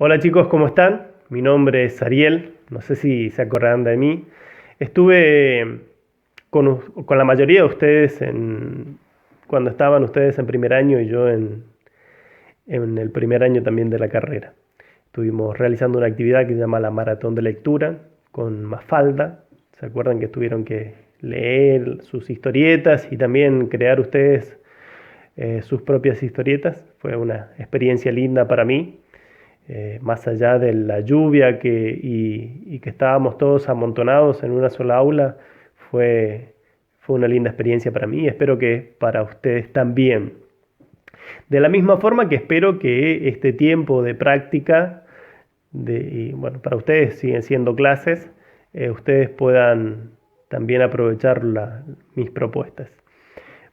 Hola chicos, ¿cómo están? Mi nombre es Ariel, no sé si se acordarán de mí. Estuve con la mayoría de ustedes cuando estaban ustedes en primer año y yo en el primer año también de la carrera. Estuvimos realizando una actividad que se llama la maratón de lectura con Mafalda. ¿Se acuerdan que tuvieron que leer sus historietas y también crear ustedes sus propias historietas? Fue una experiencia linda para mí. Más allá de la lluvia y que estábamos todos amontonados en una sola aula, fue una linda experiencia para mí y espero que para ustedes también. De la misma forma que espero que este tiempo de práctica, y bueno, para ustedes siguen siendo clases, ustedes puedan también aprovechar mis propuestas.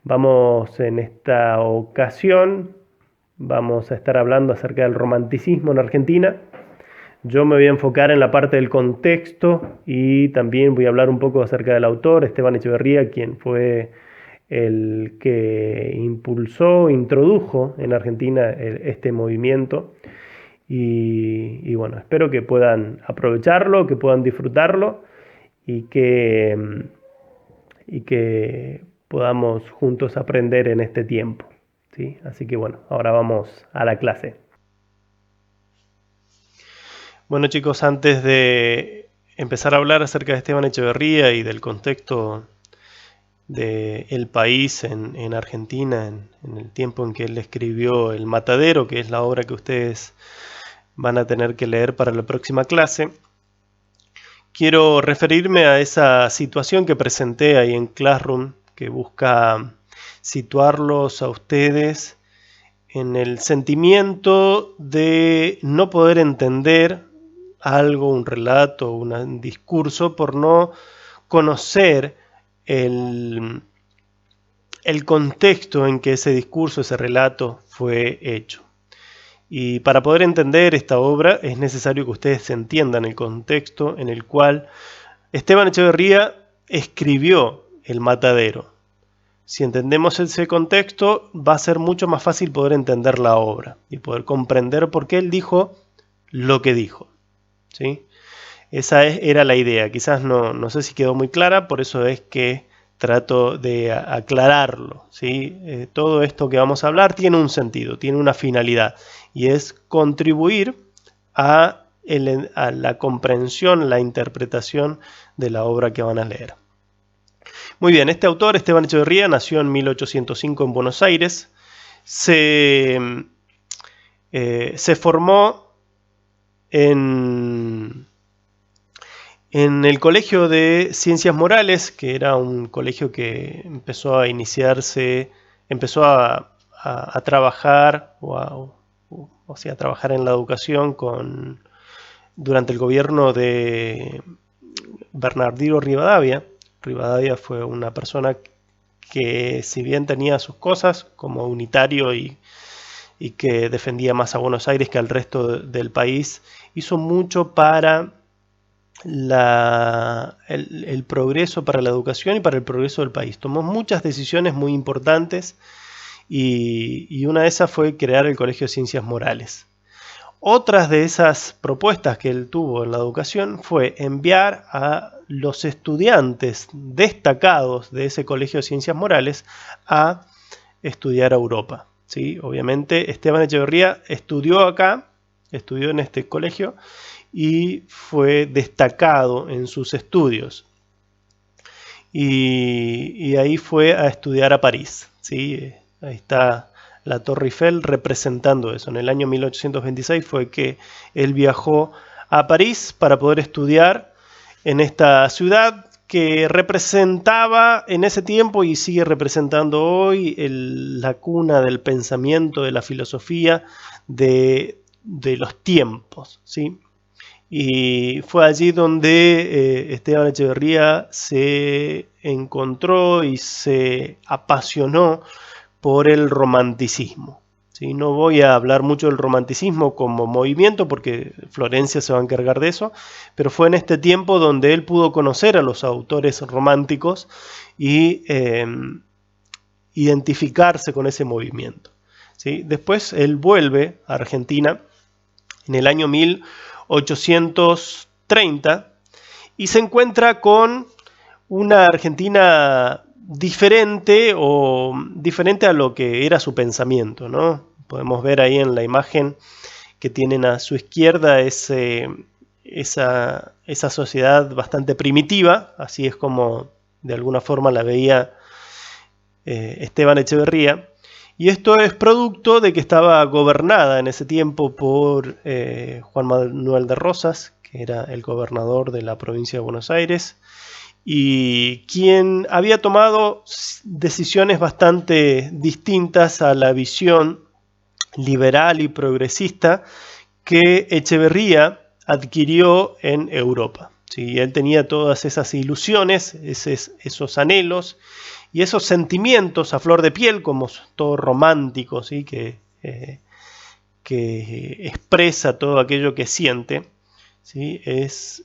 Vamos en esta ocasión, vamos a estar hablando acerca del romanticismo en Argentina. Yo me voy a enfocar en la parte del contexto y también voy a hablar un poco acerca del autor, Esteban Echeverría, quien fue el que introdujo en Argentina este movimiento. Y bueno, espero que puedan aprovecharlo, que puedan disfrutarlo y que podamos juntos aprender en este tiempo, ¿sí? Así que bueno, ahora vamos a la clase. Bueno chicos, antes de empezar a hablar acerca de Esteban Echeverría y del contexto del país en Argentina, en el tiempo en que él escribió El Matadero, que es la obra que ustedes van a tener que leer para la próxima clase, quiero referirme a esa situación que presenté ahí en Classroom, que busca situarlos a ustedes en el sentimiento de no poder entender algo, un relato, un discurso, por no conocer el contexto en que ese discurso, ese relato fue hecho. Y para poder entender esta obra es necesario que ustedes entiendan el contexto en el cual Esteban Echeverría escribió El Matadero. Si entendemos ese contexto, va a ser mucho más fácil poder entender la obra y poder comprender por qué él dijo lo que dijo, ¿sí? Esa era la idea. Quizás no sé si quedó muy clara, por eso es que trato de aclararlo, ¿sí? Todo esto que vamos a hablar tiene un sentido, tiene una finalidad, y es contribuir a la comprensión, la interpretación de la obra que van a leer. Muy bien, este autor, Esteban Echeverría, nació en 1805 en Buenos Aires. Se formó en el Colegio de Ciencias Morales, que era un colegio que empezó a iniciarse, empezó a trabajar, o sea, a trabajar en la educación durante el gobierno de Bernardino Rivadavia. Rivadavia fue una persona que, si bien tenía sus cosas como unitario y que defendía más a Buenos Aires que al resto del país, hizo mucho para el progreso, para la educación y para el progreso del país. Tomó muchas decisiones muy importantes y una de esas fue crear el Colegio de Ciencias Morales. Otras de esas propuestas que él tuvo en la educación fue enviar a los estudiantes destacados de ese Colegio de Ciencias Morales a estudiar a Europa, ¿sí? Obviamente Esteban Echeverría estudió acá, estudió en este colegio y fue destacado en sus estudios. Y ahí fue a estudiar a París, ¿sí? Ahí está la Torre Eiffel representando eso. En el año 1826 fue que él viajó a París para poder estudiar en esta ciudad que representaba en ese tiempo y sigue representando hoy la cuna del pensamiento, de la filosofía, de los tiempos, ¿sí? Y fue allí donde Esteban Echeverría se encontró y se apasionó por el romanticismo, ¿sí? No voy a hablar mucho del romanticismo como movimiento porque Florencia se va a encargar de eso, pero fue en este tiempo donde él pudo conocer a los autores románticos y identificarse con ese movimiento, ¿sí? Después él vuelve a Argentina en el año 1830 y se encuentra con una Argentina diferente o diferente a lo que era su pensamiento, ¿no? Podemos ver ahí en la imagen que tienen a su izquierda esa sociedad bastante primitiva, así es como de alguna forma la veía Esteban Echeverría, y esto es producto de que estaba gobernada en ese tiempo por Juan Manuel de Rosas, que era el gobernador de la provincia de Buenos Aires, y quien había tomado decisiones bastante distintas a la visión liberal y progresista que Echeverría adquirió en Europa. ¿Sí? Él tenía todas esas ilusiones, esos anhelos y esos sentimientos a flor de piel, como todo romántico, ¿sí? que expresa todo aquello que siente. ¿Sí? Es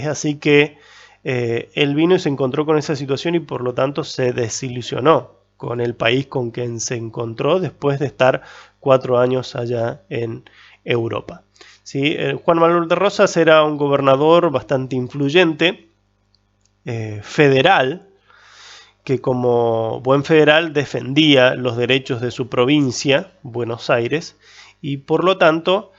así que él vino y se encontró con esa situación y por lo tanto se desilusionó con el país con quien se encontró después de estar 4 años allá en Europa. ¿Sí? Juan Manuel de Rosas era un gobernador bastante influyente, federal, que como buen federal defendía los derechos de su provincia, Buenos Aires, y por lo tanto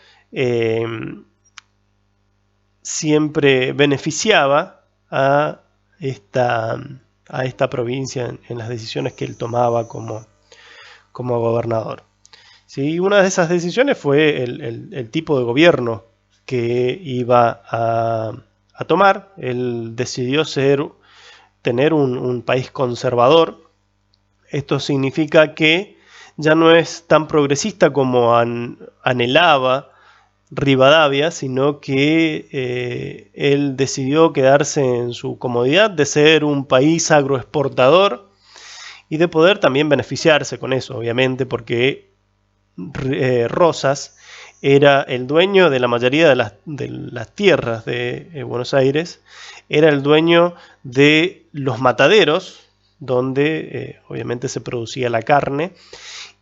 siempre beneficiaba a esta provincia en las decisiones que él tomaba como gobernador. ¿Sí? Una de esas decisiones fue el tipo de gobierno que iba a tomar. Él decidió tener un país conservador. Esto significa que ya no es tan progresista como anhelaba Rivadavia, sino que él decidió quedarse en su comodidad de ser un país agroexportador y de poder también beneficiarse con eso, obviamente, porque Rosas era el dueño de la mayoría de las tierras de Buenos Aires, era el dueño de los mataderos, donde obviamente se producía la carne,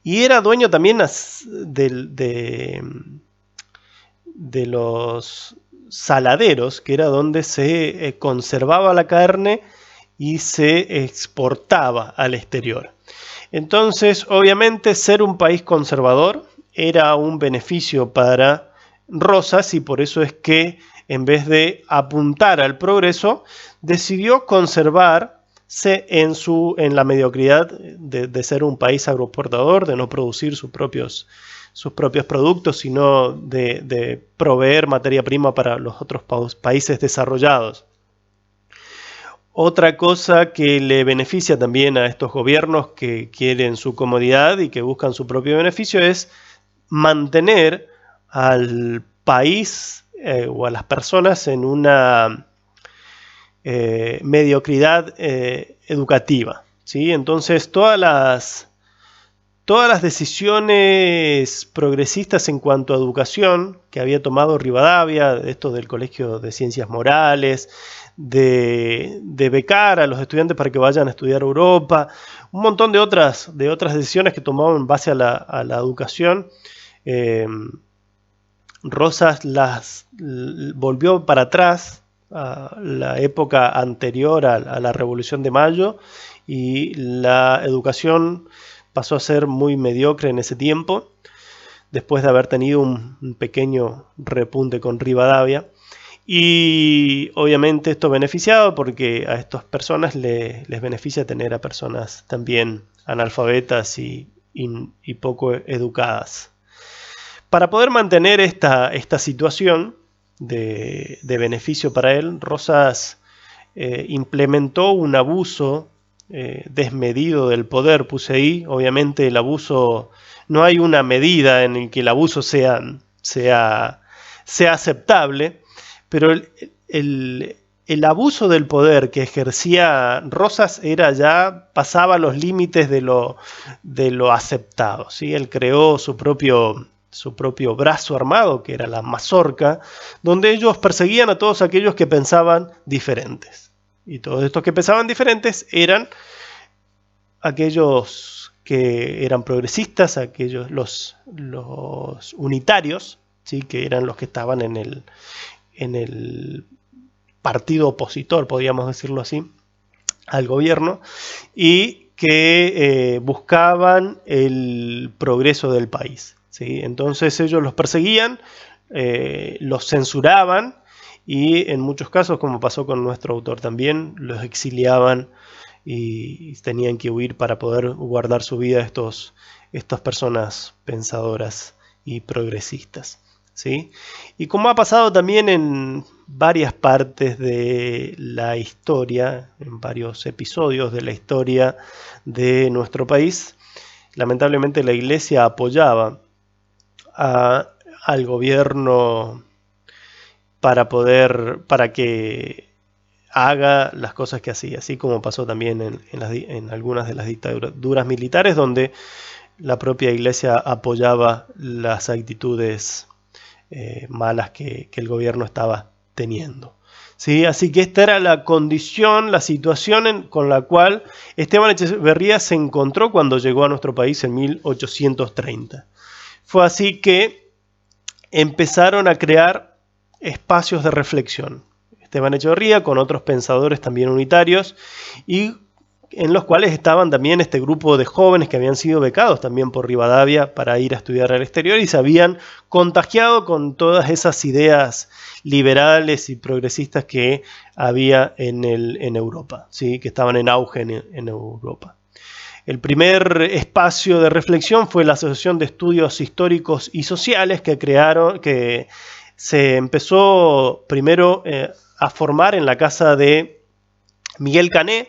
y era dueño también de los saladeros, que era donde se conservaba la carne y se exportaba al exterior. Entonces, obviamente, ser un país conservador era un beneficio para Rosas y por eso es que, en vez de apuntar al progreso, decidió conservarse en la mediocridad de ser un país agroexportador, de no producir sus propios productos, sino de proveer materia prima para los otros países desarrollados. Otra cosa que le beneficia también a estos gobiernos que quieren su comodidad y que buscan su propio beneficio es mantener al país o a las personas en una mediocridad educativa. ¿Sí? Entonces todas las decisiones progresistas en cuanto a educación que había tomado Rivadavia, esto del Colegio de Ciencias Morales, de becar a los estudiantes para que vayan a estudiar a Europa, un montón de otras decisiones que tomaban en base a la educación, Rosas las volvió para atrás a la época anterior a la Revolución de Mayo y la educación pasó a ser muy mediocre en ese tiempo, después de haber tenido un pequeño repunte con Rivadavia. Y obviamente esto beneficiado porque a estas personas les beneficia tener a personas también analfabetas y poco educadas. Para poder mantener esta situación de beneficio para él, Rosas implementó un abuso desmedido del poder, puse ahí. Obviamente el abuso, no hay una medida en la que el abuso sea aceptable, pero el abuso del poder que ejercía Rosas pasaba los límites de lo aceptado, ¿sí? Él creó su propio brazo armado, que era la Mazorca, donde ellos perseguían a todos aquellos que pensaban diferentes. Y todos estos que pensaban diferentes eran aquellos que eran progresistas, aquellos los unitarios, ¿sí? Que eran los que estaban en el partido opositor, podríamos decirlo así, al gobierno, y que buscaban el progreso del país, ¿sí? Entonces ellos los perseguían, los censuraban y en muchos casos, como pasó con nuestro autor también, los exiliaban y tenían que huir para poder guardar su vida estas personas pensadoras y progresistas, ¿sí? Y como ha pasado también en varias partes de la historia, en varios episodios de la historia de nuestro país, lamentablemente la Iglesia apoyaba al gobierno para que haga las cosas que hacía, así como pasó también en algunas de las dictaduras militares, donde la propia Iglesia apoyaba las actitudes malas que el gobierno estaba teniendo. ¿Sí? Así que esta era la condición, la situación con la cual Esteban Echeverría se encontró cuando llegó a nuestro país en 1830. Fue así que empezaron a crear espacios de reflexión. Esteban Echeverría con otros pensadores también unitarios y en los cuales estaban también este grupo de jóvenes que habían sido becados también por Rivadavia para ir a estudiar al exterior y se habían contagiado con todas esas ideas liberales y progresistas que había en Europa, ¿sí? Que estaban en auge en Europa. El primer espacio de reflexión fue la Asociación de Estudios Históricos y Sociales que se empezó primero a formar en la casa de Miguel Cané.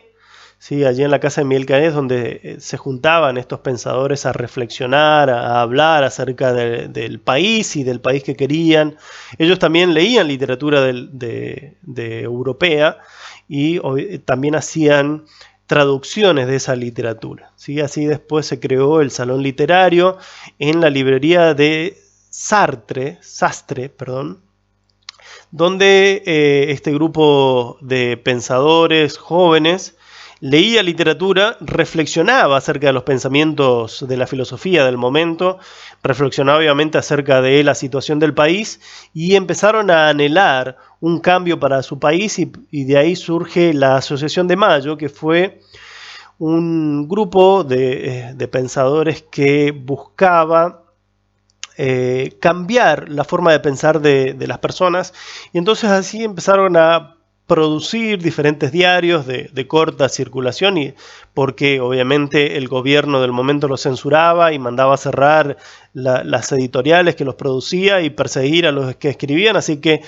Sí, allí en la casa de Miguel Cané es donde se juntaban estos pensadores a reflexionar, a hablar acerca del país y del país que querían. Ellos también leían literatura de europea y también hacían traducciones de esa literatura, ¿sí? Así después se creó el Salón Literario en la librería de Sastre, donde este grupo de pensadores jóvenes leía literatura, reflexionaba acerca de los pensamientos de la filosofía del momento, reflexionaba obviamente acerca de la situación del país y empezaron a anhelar un cambio para su país y de ahí surge la Asociación de Mayo, que fue un grupo de pensadores que buscaba cambiar la forma de pensar de las personas y entonces así empezaron a producir diferentes diarios de corta circulación y porque obviamente el gobierno del momento los censuraba y mandaba a cerrar las editoriales que los producía y perseguir a los que escribían, así que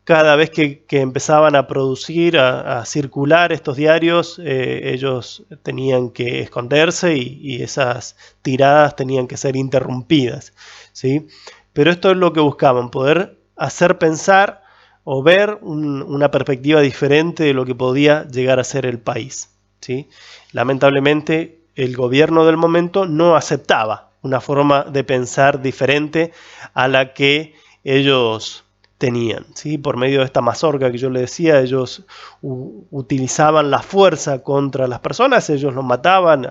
cada vez que empezaban a producir, a circular estos diarios, ellos tenían que esconderse y esas tiradas tenían que ser interrumpidas, ¿sí? Pero esto es lo que buscaban, poder hacer pensar o ver una perspectiva diferente de lo que podía llegar a ser el país, ¿sí? Lamentablemente, el gobierno del momento no aceptaba una forma de pensar diferente a la que ellos tenían, ¿sí? Por medio de esta mazorca que yo les decía, ellos utilizaban la fuerza contra las personas, ellos los mataban,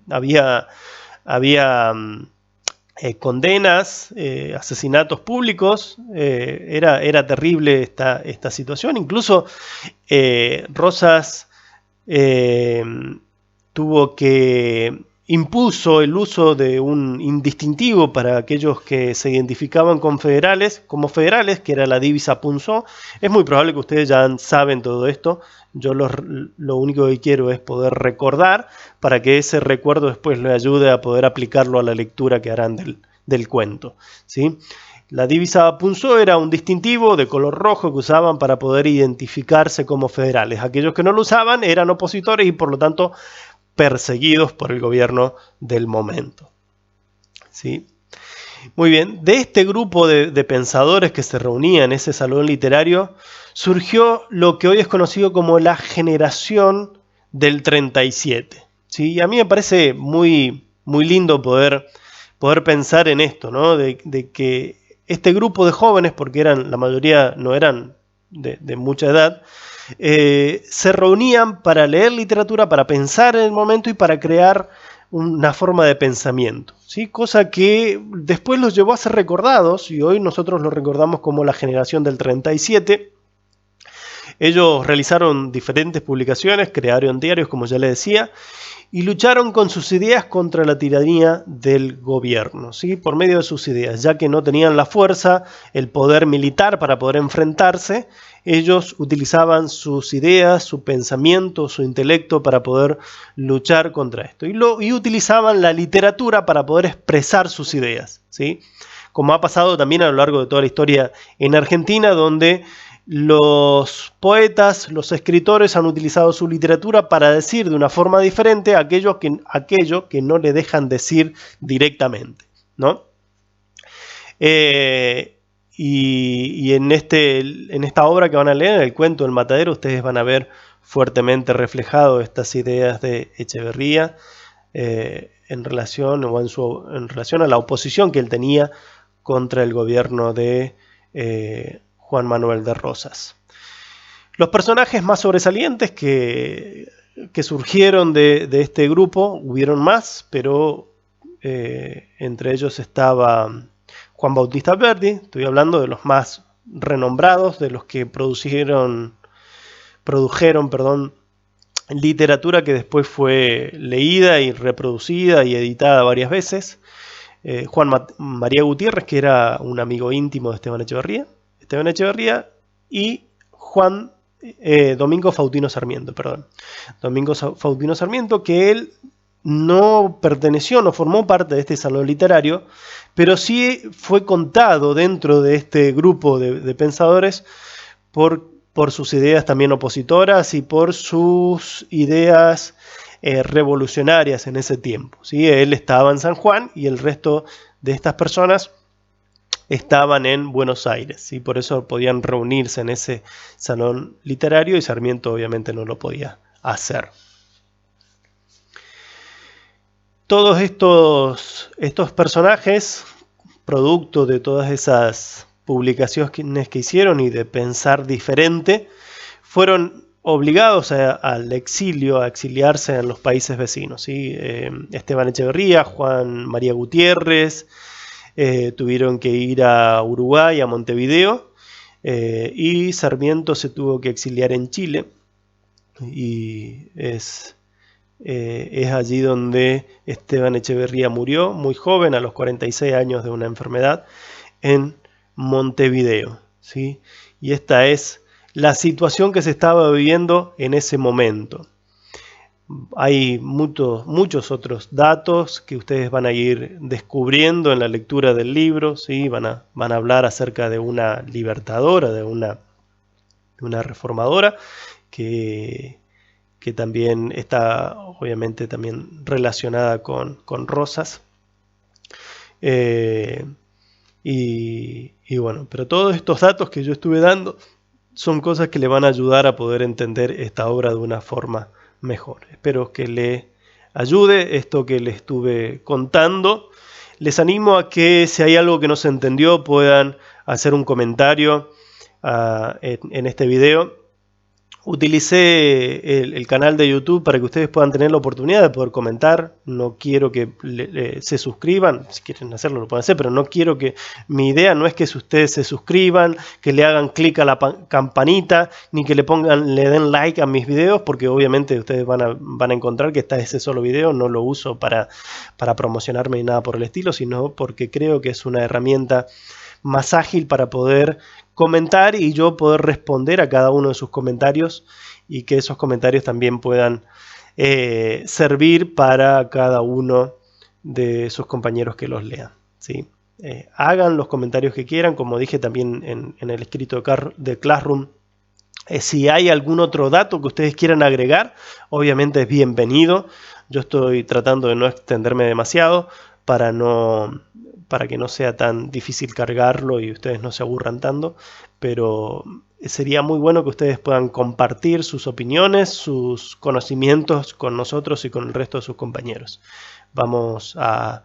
había condenas, asesinatos públicos, era terrible esta situación. Incluso Rosas impuso el uso de un indistintivo para aquellos que se identificaban como federales, que era la divisa punzó. Es muy probable que ustedes ya saben todo esto. Yo lo único que quiero es poder recordar para que ese recuerdo después le ayude a poder aplicarlo a la lectura que harán del cuento, ¿sí? La divisa punzó era un distintivo de color rojo que usaban para poder identificarse como federales. Aquellos que no lo usaban eran opositores y por lo tanto perseguidos por el gobierno del momento, ¿sí? Muy bien, de este grupo de pensadores que se reunían en ese salón literario surgió lo que hoy es conocido como la generación del 37, ¿sí? Y a mí me parece muy, muy lindo poder pensar en esto, ¿no? De que este grupo de jóvenes, porque la mayoría no eran de mucha edad, se reunían para leer literatura, para pensar en el momento y para crear una forma de pensamiento, ¿sí? Cosa que después los llevó a ser recordados, y hoy nosotros los recordamos como la generación del 37. Ellos realizaron diferentes publicaciones, crearon diarios, como ya les decía, y lucharon con sus ideas contra la tiranía del gobierno, ¿sí? Por medio de sus ideas, ya que no tenían la fuerza, el poder militar para poder enfrentarse, ellos utilizaban sus ideas, su pensamiento, su intelecto para poder luchar contra esto. Y utilizaban la literatura para poder expresar sus ideas, ¿sí? Como ha pasado también a lo largo de toda la historia en Argentina, donde los poetas, los escritores han utilizado su literatura para decir de una forma diferente aquello que no le dejan decir directamente, ¿no? Y en esta obra que van a leer, en el cuento El Matadero, ustedes van a ver fuertemente reflejado estas ideas de Echeverría en relación a la oposición que él tenía contra el gobierno de Juan Manuel de Rosas. Los personajes más sobresalientes que surgieron de este grupo, hubieron más, pero entre ellos estaba Juan Bautista Alberdi. Estoy hablando de los más renombrados, de los que produjeron literatura que después fue leída y reproducida y editada varias veces. Juan María Gutiérrez, que era un amigo íntimo de Esteban Echeverría, y Domingo Faustino Sarmiento, que él no perteneció, no formó parte de este salón literario, pero sí fue contado dentro de este grupo de pensadores por sus ideas también opositoras y por sus ideas revolucionarias en ese tiempo, ¿sí? Él estaba en San Juan y el resto de estas personas estaban en Buenos Aires, y por eso podían reunirse en ese salón literario, y Sarmiento obviamente no lo podía hacer. Todos estos personajes, producto de todas esas publicaciones que hicieron y de pensar diferente, fueron obligados al exilio, a exiliarse en los países vecinos, ¿sí? Esteban Echeverría, Juan María Gutiérrez, tuvieron que ir a Uruguay, a Montevideo, y Sarmiento se tuvo que exiliar en Chile, y es allí donde Esteban Echeverría murió muy joven, a los 46 años, de una enfermedad en Montevideo, ¿sí? Y esta es la situación que se estaba viviendo en ese momento. Hay muchos otros datos que ustedes van a ir descubriendo en la lectura del libro, ¿sí? Van a hablar acerca de una libertadora, de una reformadora que también está obviamente también relacionada con Rosas. Y bueno, pero todos estos datos que yo estuve dando son cosas que le van a ayudar a poder entender esta obra de una forma mejor. Espero que le ayude esto que le estuve contando. Les animo a que si hay algo que no se entendió puedan hacer un comentario en este video. Utilicé el canal de YouTube para que ustedes puedan tener la oportunidad de poder comentar. No quiero que se suscriban, si quieren hacerlo lo pueden hacer, pero no quiero que, mi idea no es que ustedes se suscriban, que le hagan clic a la campanita, ni que le den like a mis videos, porque obviamente ustedes van a encontrar que está ese solo video. No lo uso para promocionarme ni nada por el estilo, sino porque creo que es una herramienta más ágil para poder comentar y yo poder responder a cada uno de sus comentarios, y que esos comentarios también puedan servir para cada uno de sus compañeros que los lean, ¿sí? Hagan los comentarios que quieran, como dije también en el escrito de Classroom. Si hay algún otro dato que ustedes quieran agregar, obviamente es bienvenido. Yo estoy tratando de no extenderme demasiado para que no sea tan difícil cargarlo y ustedes no se aburran tanto, pero sería muy bueno que ustedes puedan compartir sus opiniones, sus conocimientos con nosotros y con el resto de sus compañeros. Vamos a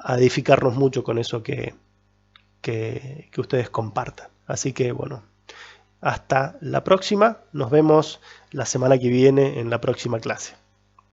edificarnos mucho con eso que ustedes compartan. Así que bueno, hasta la próxima. Nos vemos la semana que viene en la próxima clase.